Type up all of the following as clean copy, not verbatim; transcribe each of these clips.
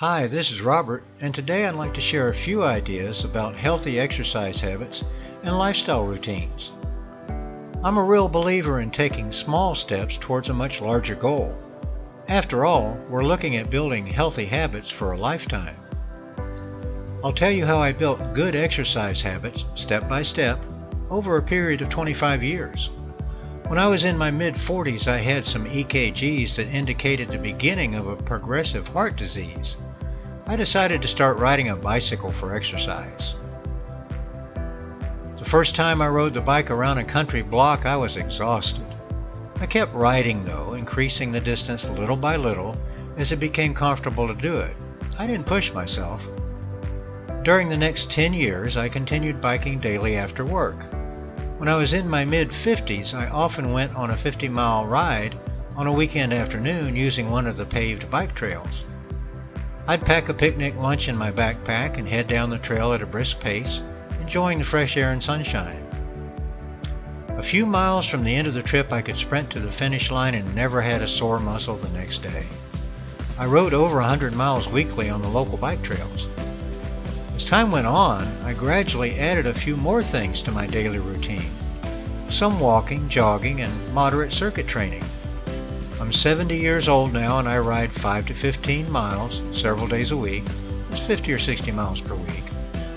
Hi, this is Robert, and today I'd like to share a few ideas about healthy exercise habits and lifestyle routines. I'm a real believer in taking small steps towards a much larger goal. After all, we're looking at building healthy habits for a lifetime. I'll tell you how I built good exercise habits, step by step, over a period of 25 years. When I was in my mid-40s, I had some EKGs that indicated the beginning of a progressive heart disease. I decided to start riding a bicycle for exercise. The first time I rode the bike around a country block, I was exhausted. I kept riding though, increasing the distance little by little as it became comfortable to do it. I didn't push myself. During the next 10 years, I continued biking daily after work. When I was in my mid-50s, I often went on a 50-mile ride on a weekend afternoon using one of the paved bike trails. I'd pack a picnic lunch in my backpack and head down the trail at a brisk pace, enjoying the fresh air and sunshine. A few miles from the end of the trip, I could sprint to the finish line and never had a sore muscle the next day. I rode over 100 miles weekly on the local bike trails. As time went on, I gradually added a few more things to my daily routine. Some walking, jogging, and moderate circuit training. I'm 70 years old now and I ride 5 to 15 miles several days a week, that's 50 or 60 miles per week,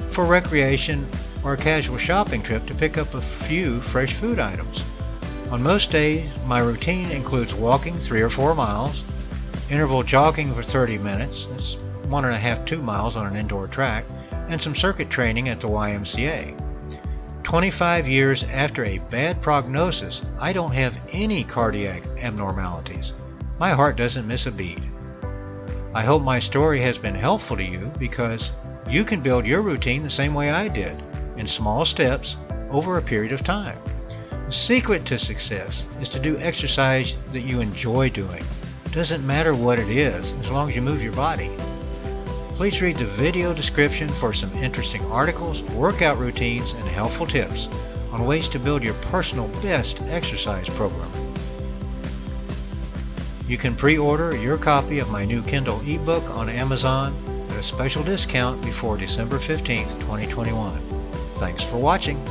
for recreation or a casual shopping trip to pick up a few fresh food items. On most days, my routine includes walking 3 or 4 miles, interval jogging for 30 minutes, that's 1.5 to 2 miles on an indoor track, and some circuit training at the YMCA. 25 years after a bad prognosis, I don't have any cardiac abnormalities. My heart doesn't miss a beat. I hope my story has been helpful to you because you can build your routine the same way I did, in small steps over a period of time. The secret to success is to do exercise that you enjoy doing. It doesn't matter what it is, as long as you move your body. Please read the video description for some interesting articles, workout routines, and helpful tips on ways to build your personal best exercise program. You can pre-order your copy of my new Kindle ebook on Amazon at a special discount before December 15th, 2021. Thanks for watching.